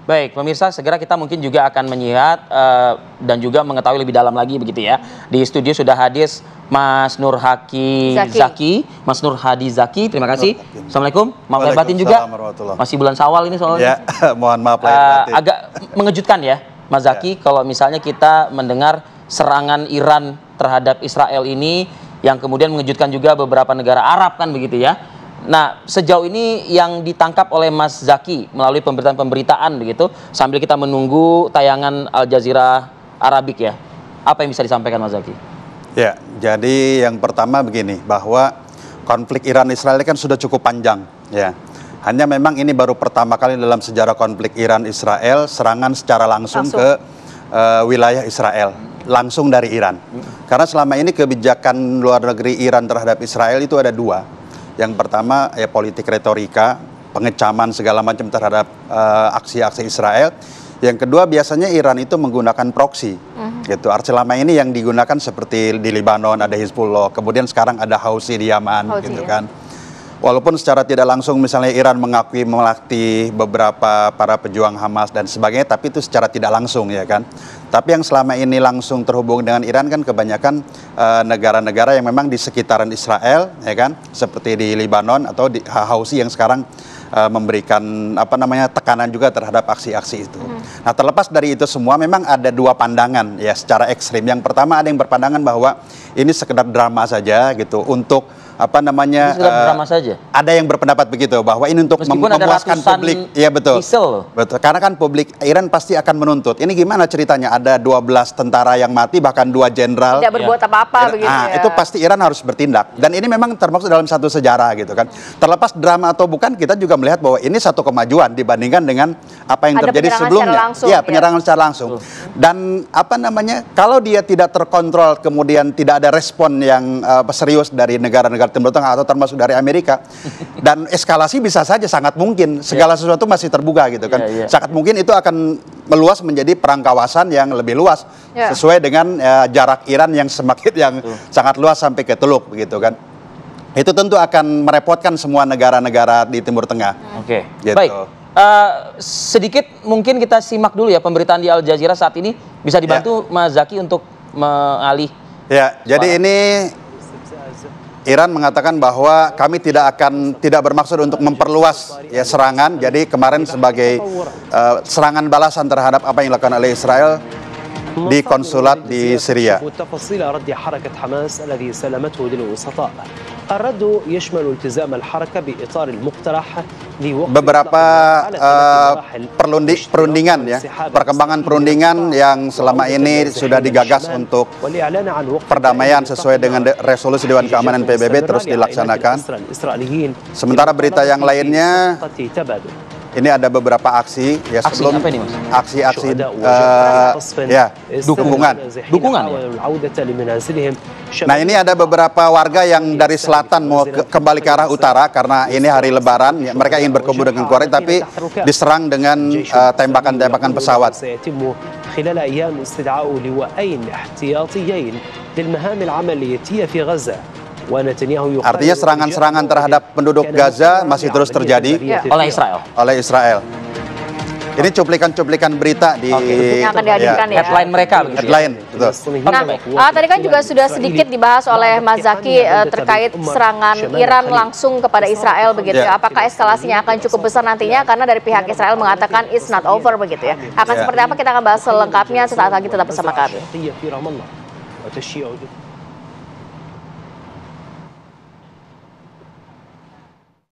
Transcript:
Baik, pemirsa, segera kita mungkin juga akan menyihat dan juga mengetahui lebih dalam lagi begitu ya. Di studio sudah hadir Mas Nur Haki Zaki, Mas Nur Hadi Zaki, terima kasih. Assalamualaikum, maaf lahir batin juga. Masih bulan Syawal ini soalnya. Ya, mohon maaf lahir batin. Agak mengejutkan ya, Mas Zaki, kalau misalnya kita mendengar serangan Iran terhadap Israel ini yang kemudian mengejutkan juga beberapa negara Arab kan begitu ya. Nah, sejauh ini yang ditangkap oleh Mas Zaki melalui pemberitaan-pemberitaan begitu, sambil kita menunggu tayangan Al Jazeera Arabik ya, apa yang bisa disampaikan Mas Zaki? Ya, jadi yang pertama begini, bahwa konflik Iran-Israel ini kan sudah cukup panjang ya. Hanya memang ini baru pertama kali dalam sejarah konflik Iran-Israel serangan secara langsung ke wilayah Israel, langsung dari Iran. Karena selama ini kebijakan luar negeri Iran terhadap Israel itu ada dua. Yang pertama ya politik retorika, pengecaman segala macam terhadap aksi-aksi Israel. Yang kedua biasanya Iran itu menggunakan proksi, gitu. Selama ini yang digunakan seperti di Lebanon ada Hizbullah, kemudian sekarang ada Houthi di Yaman, gitu kan. Walaupun secara tidak langsung misalnya Iran mengakui melatih beberapa para pejuang Hamas dan sebagainya, tapi itu secara tidak langsung ya kan. Tapi yang selama ini langsung terhubung dengan Iran kan kebanyakan negara-negara yang memang di sekitaran Israel ya kan, seperti di Lebanon atau di Houthi yang sekarang memberikan tekanan juga terhadap aksi-aksi itu. Nah, terlepas dari itu semua memang ada dua pandangan ya secara ekstrim. Yang pertama ada yang berpandangan bahwa ini sekedar drama saja gitu untuk drama saja. Ada yang berpendapat begitu bahwa ini untuk memuaskan publik. Iya betul. Betul. Karena kan publik Iran pasti akan menuntut. Ini gimana ceritanya? Ada 12 tentara yang mati, bahkan 2 jenderal. Tidak berbuat apa-apa begitu ya. Itu pasti Iran harus bertindak. Dan ini memang termasuk dalam satu sejarah gitu kan. Terlepas drama atau bukan, kita juga melihat bahwa ini satu kemajuan dibandingkan dengan apa yang terjadi sebelumnya. Iya, penyerangan secara langsung. Dan kalau dia tidak terkontrol, kemudian tidak ada respon yang serius dari negara-negara Timur Tengah atau termasuk dari Amerika, dan eskalasi bisa saja sangat mungkin, segala sesuatu masih terbuka gitu kan. Sangat mungkin itu akan meluas menjadi perang kawasan yang lebih luas sesuai dengan jarak Iran yang sangat luas sampai ke Teluk begitu kan. Itu tentu akan merepotkan semua negara-negara di Timur Tengah. Oke. Gitu. Baik. Sedikit mungkin kita simak dulu ya pemberitaan di Al Jazeera saat ini, bisa dibantu Mas Zaki untuk mengalih. Ya, jadi ini Iran mengatakan bahwa kami tidak bermaksud untuk memperluas serangan. Jadi kemarin sebagai serangan balasan terhadap apa yang dilakukan oleh Israel di konsulat di Syria. Beberapa perundingan ya, perkembangan perundingan yang selama ini sudah digagas untuk perdamaian sesuai dengan resolusi Dewan Keamanan PBB terus dilaksanakan. Sementara berita yang lainnya, ini ada beberapa aksi ya sebelum aksi-aksi dukungan ya. Nah, ini ada beberapa warga yang dari selatan mau kembali ke arah utara karena ini hari Lebaran ya, mereka ingin berkumpul dengan keluarga tapi diserang dengan tembakan-tembakan pesawat. Artinya serangan-serangan terhadap penduduk Gaza masih terus terjadi oleh Israel. Ini cuplikan-cuplikan berita yang akan dihadirkan ya. Headline mereka begitu. Headline, betul. Nah, tadi kan juga sudah sedikit dibahas oleh Mas Zaki terkait serangan Iran langsung kepada Israel begitu ya. Apakah eskalasinya akan cukup besar nantinya, karena dari pihak Israel mengatakan it's not over begitu ya. Akan seperti apa, kita akan bahas selengkapnya sesaat lagi, tetap bersama kami.